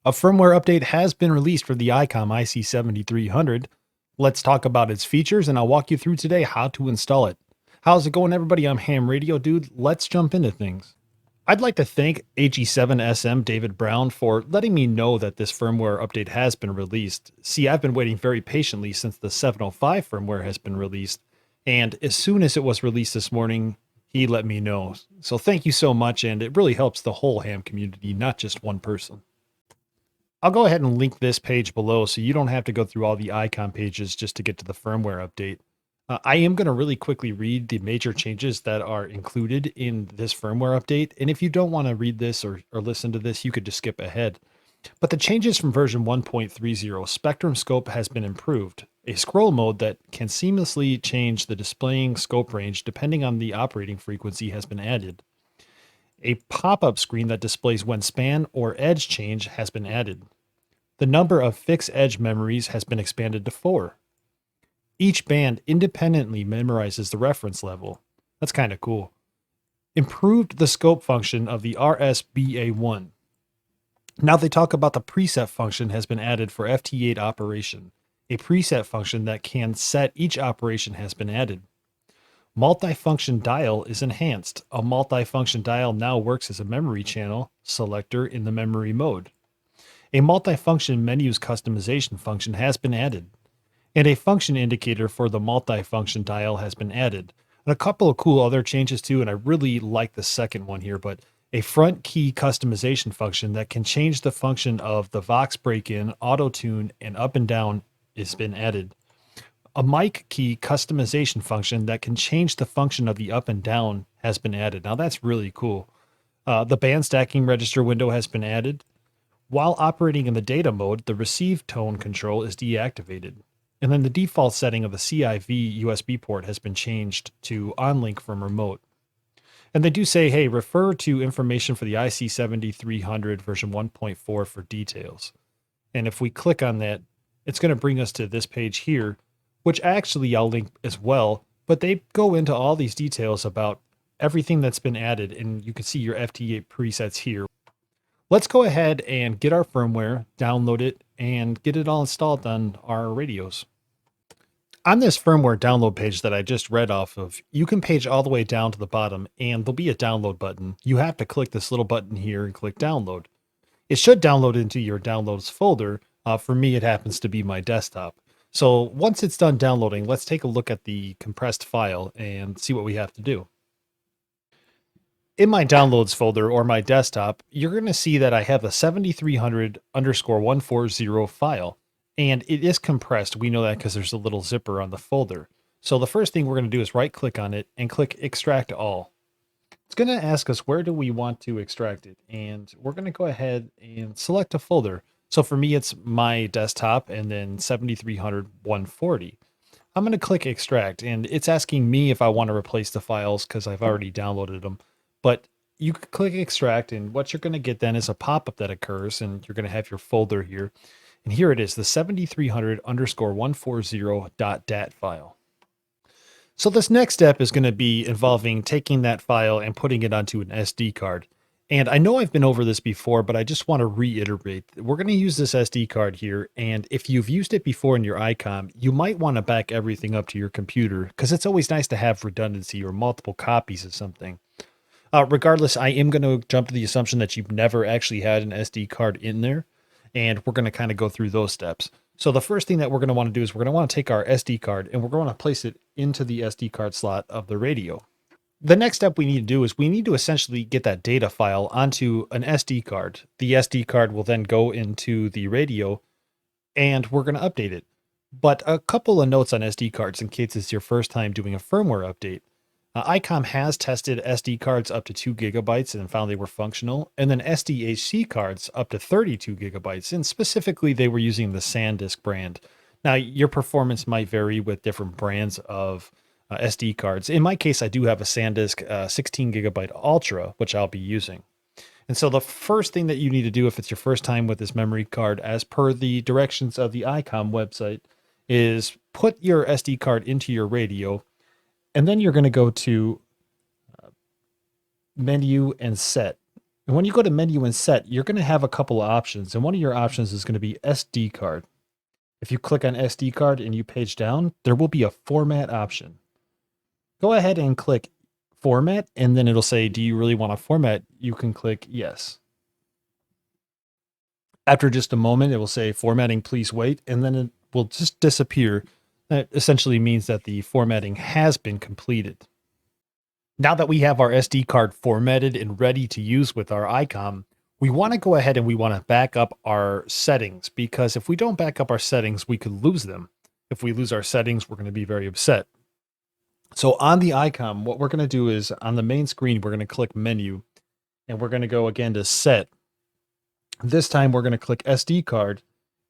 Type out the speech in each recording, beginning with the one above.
A firmware update has been released for the Icom IC-7300. Let's talk about its features, and I'll walk you through today how to install it. How's it going, everybody? I'm Ham Radio Dude. Let's jump into things. I'd like to thank HE7SM David Brown for letting me know that this firmware update has been released. See, I've been waiting very patiently since the 705 firmware has been released, and as soon as it was released this morning, he let me know. So thank you so much, and it really helps the whole ham community, not just one person. I'll go ahead and link this page below so you don't have to go through all the Icom pages just to get to the firmware update. I am going to really quickly read the major changes that are included in this firmware update, and if you don't want to read this or listen to this, you could just skip ahead. But the changes from version 1.30, Spectrum Scope has been improved. A scroll mode that can seamlessly change the displaying scope range depending on the operating frequency has been added. A pop-up screen that displays when span or edge change has been added. The number of fixed edge memories has been expanded to 4. Each band independently memorizes the reference level. That's kind of cool. Improved the scope function of the RSBA1. Now they talk about the preset function has been added for FT8 operation. A preset function that can set each operation has been added. Multifunction dial is enhanced. A multifunction dial now works as a memory channel selector in the memory mode. A multifunction menus customization function has been added, and a function indicator for the multifunction dial has been added. And a couple of cool other changes too, and I really like the second one here, but a front key customization function that can change the function of the Vox break-in, auto-tune, and up and down has been added. A mic key customization function that can change the function of the up and down has been added. Now that's really cool. The band stacking register window has been added. While operating in the data mode, the receive tone control is deactivated. And then the default setting of the CIV USB port has been changed to on-link from remote. And they do say, hey, refer to information for the IC-7300 version 1.4 for details. And if we click on that, it's going to bring us to this page here, which actually I'll link as well. But they go into all these details about everything that's been added, and you can see your FT8 presets here. Let's go ahead and get our firmware, download it, and get it all installed on our radios. On this firmware download page that I just read off of, you can page all the way down to the bottom, and there'll be a download button. You have to click this little button here and click download. It should download into your downloads folder. For me, it happens to be my desktop. So once it's done downloading, let's take a look at the compressed file and see what we have to do. In my downloads folder or my desktop, you're going to see that I have a 7300_140 file, and it is compressed. We know that because there's a little zipper on the folder. So the first thing we're going to do is right click on it and click extract all. It's going to ask us where do we want to extract it, and we're going to go ahead and select a folder. So for me, it's my desktop and then 7300_140. I'm going to click extract, and it's asking me if I want to replace the files because I've already downloaded them. But you can click extract, and what you're going to get then is a pop-up that occurs, and you're going to have your folder here. And here it is, the 7300_140.dat file. So this next step is going to be involving taking that file and putting it onto an SD card. And I know I've been over this before, but I just want to reiterate. We're going to use this SD card here, and if you've used it before in your Icom, you might want to back everything up to your computer because it's always nice to have redundancy or multiple copies of something. Regardless, I am going to jump to the assumption that you've never actually had an SD card in there, and we're going to kind of go through those steps. So the first thing that we're going to want to do is we're going to want to take our SD card and we're going to place it into the SD card slot of the radio. The next step we need to do is we need to essentially get that data file onto an SD card. The SD card will then go into the radio and we're going to update it. But a couple of notes on SD cards in case it's your first time doing a firmware update. Icom has tested SD cards up to 2 gigabytes and found they were functional, and then SDHC cards up to 32 gigabytes, and specifically they were using the SanDisk brand. Now, your performance might vary with different brands of SD cards. In my case, I do have a SanDisk 16 gigabyte Ultra, which I'll be using. And so the first thing that you need to do if it's your first time with this memory card, as per the directions of the Icom website, is put your SD card into your radio. And then you're going to go to menu and set. And when you go to menu and set, you're going to have a couple of options. And one of your options is going to be SD card. If you click on SD card and you page down, there will be a format option. Go ahead and click format, and then it'll say, do you really want to format? You can click yes. After just a moment, it will say formatting, please wait, and then it will just disappear. That essentially means that the formatting has been completed. Now that we have our SD card formatted and ready to use with our Icom, we want to go ahead and we want to back up our settings, because if we don't back up our settings, we could lose them. If we lose our settings, we're going to be very upset. So on the Icom, what we're going to do is on the main screen, we're going to click menu, and we're going to go again to set. This time we're going to click SD card,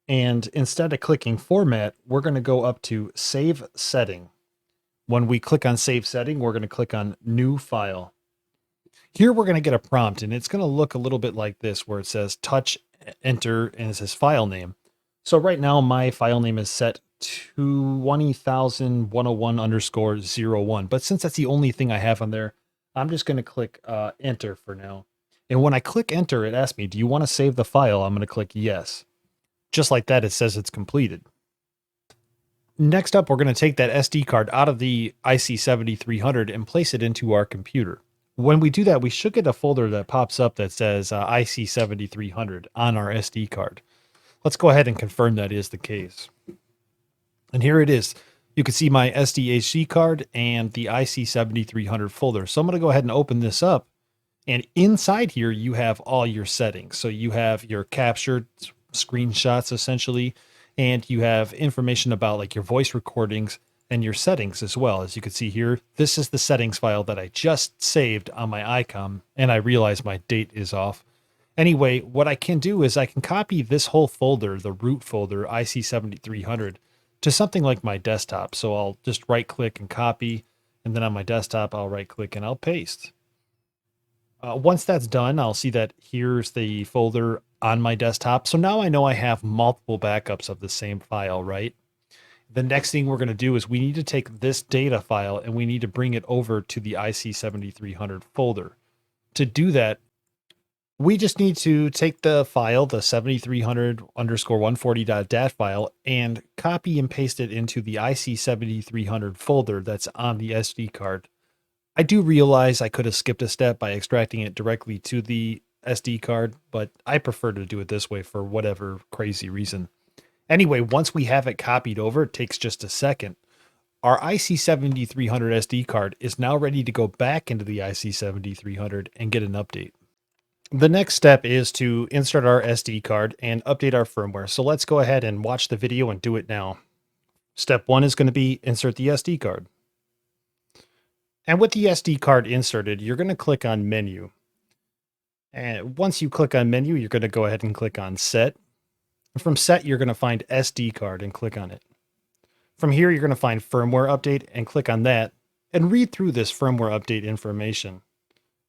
and instead of clicking format, we're going to go up to save setting. When we click on save setting, we're going to click on new file. Here we're going to get a prompt, and it's going to look a little bit like this, where it says touch enter and it says file name. So right now my file name is set to 20,101_01. But since that's the only thing I have on there, I'm just going to click enter for now. And when I click enter, it asks me, do you want to save the file? I'm going to click yes. Just like that, it says it's completed. Next up, we're going to take that SD card out of the IC-7300 and place it into our computer. When we do that, we should get a folder that pops up that says IC-7300 on our SD card. Let's go ahead and confirm that is the case. And here it is. You can see my SDHC card and the IC-7300 folder. So I'm going to go ahead and open this up. And inside here, you have all your settings. So you have your captured screenshots, essentially, and you have information about like your voice recordings and your settings as well. As you can see here, this is the settings file that I just saved on my Icom, and I realize my date is off. Anyway, what I can do is I can copy this whole folder, the root folder, IC-7300, to something like my desktop. So I'll just right click and copy, and then on my desktop, I'll right click and I'll paste. Once that's done, I'll see that here's the folder on my desktop. So now I know I have multiple backups of the same file, right? The next thing we're going to do is we need to take this data file and we need to bring it over to the IC-7300 folder. To do that, we just need to take the file, the 7300_140.dat file, and copy and paste it into the IC-7300 folder that's on the SD card. I do realize I could have skipped a step by extracting it directly to the SD card, but I prefer to do it this way for whatever crazy reason. Anyway, once we have it copied over, it takes just a second. Our IC-7300 SD card is now ready to go back into the IC-7300 and get an update. The next step is to insert our SD card and update our firmware. So let's go ahead and watch the video and do it now. Step 1 is going to be insert the SD card. And with the SD card inserted, you're going to click on menu. And once you click on menu, you're going to go ahead and click on set. From set, you're going to find SD card and click on it. From here, you're going to find firmware update and click on that and read through this firmware update information.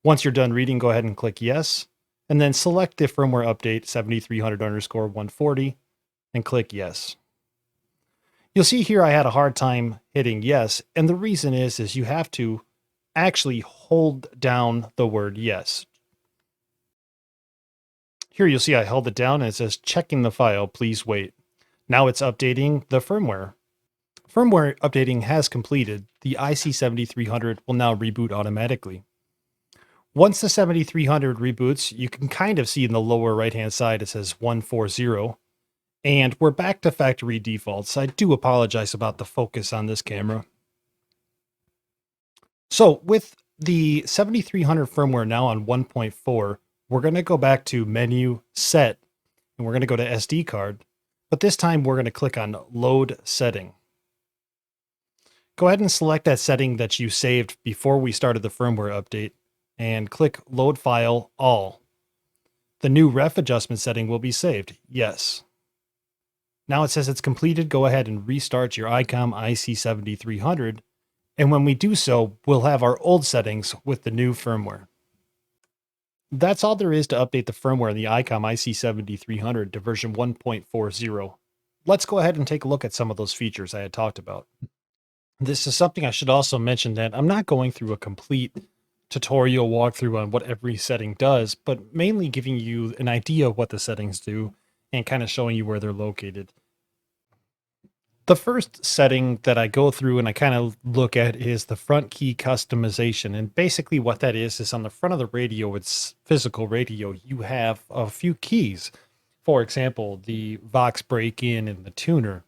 Once you're done reading, go ahead and click yes, and then select the firmware update 7300_140 and click yes. You'll see here I had a hard time hitting yes, and the reason is you have to actually hold down the word yes. Here you'll see I held it down and it says checking the file, please wait. Now it's updating the firmware. Firmware updating has completed. The IC-7300 will now reboot automatically. Once the 7300 reboots, you can kind of see in the lower right hand side it says 140. And we're back to factory defaults. I do apologize about the focus on this camera. So with the 7300 firmware now on 1.4, we're going to go back to menu set, and we're going to go to SD card, but this time we're going to click on load setting. Go ahead and select that setting that you saved before we started the firmware update and click load file all. The new ref adjustment setting will be saved. Yes. Now it says it's completed. Go ahead and restart your Icom IC-7300. And when we do so, we'll have our old settings with the new firmware. That's all there is to update the firmware in the Icom IC-7300 to version 1.40. Let's go ahead and take a look at some of those features I had talked about. This is something I should also mention that I'm not going through a complete tutorial walkthrough on what every setting does, but mainly giving you an idea of what the settings do and kind of showing you where they're located. The first setting that I go through and I kind of look at is the front key customization. And basically what that is on the front of the radio, it's physical radio, you have a few keys. For example, the Vox break-in and the tuner.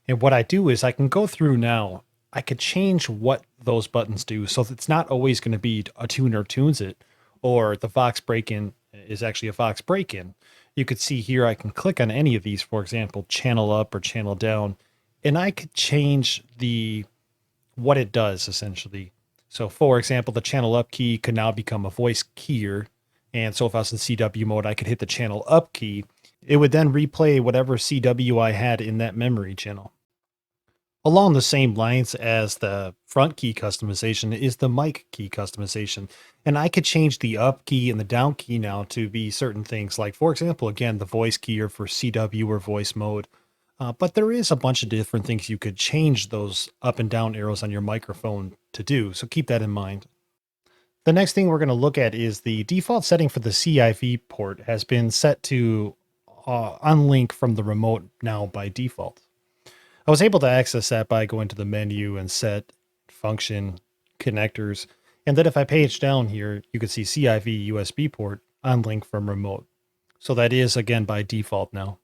And what I do is I can go through now, I could change what those buttons do. So it's not always going to be a tuner tunes it, or the Vox break-in is actually a Vox break-in. You could see here, I can click on any of these, for example, channel up or channel down, and I could change what it does essentially. So for example, the channel up key could now become a voice keyer. And so if I was in CW mode, I could hit the channel up key. It would then replay whatever CW I had in that memory channel. Along the same lines as the front key customization is the mic key customization. And I could change the up key and the down key now to be certain things. Like, for example, again, the voice keyer for CW or voice mode. But there is a bunch of different things you could change those up and down arrows on your microphone to do. So keep that in mind. The next thing we're going to look at is the default setting for the CIV port has been set to unlink from the remote now by default. I was able to access that by going to the menu and set function connectors. And then if I page down here, you can see CIV USB port unlink from remote. So that is again by default now.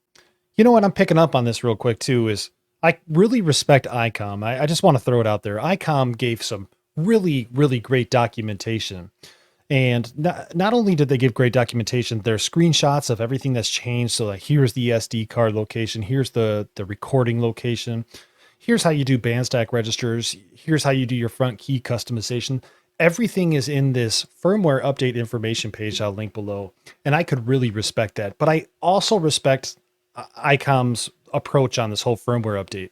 You know what I'm picking up on this real quick too is I really respect Icom. I just want to throw it out there. Icom gave some really, really great documentation. And not only did they give great documentation, there's screenshots of everything that's changed. So like, here's the SD card location. Here's the recording location. Here's how you do band stack registers. Here's how you do your front key customization. Everything is in this firmware update information page I'll link below. And I could really respect that. But I also respect Icom's approach on this whole firmware update.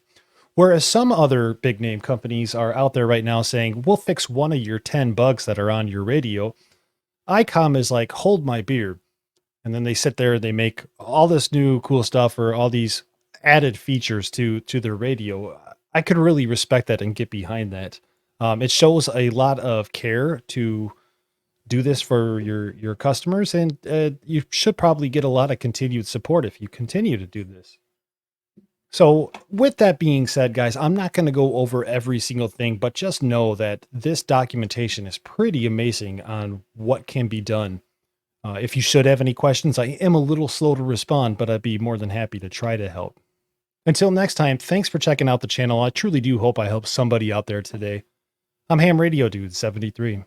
Whereas some other big name companies are out there right now saying, we'll fix one of your 10 bugs that are on your radio, Icom is like, hold my beer. And then they sit there and they make all this new cool stuff or all these added features to their radio. I could really respect that and get behind that. It shows a lot of care to do this for your customers, and you should probably get a lot of continued support if you continue to do this. So with that being said, guys, I'm not going to go over every single thing, but just know that this documentation is pretty amazing on what can be done. If you should have any questions, I am a little slow to respond, but I'd be more than happy to try to help. Until next time, thanks for checking out the channel. I truly do hope I helped somebody out there today. I'm Ham Radio Dude 73.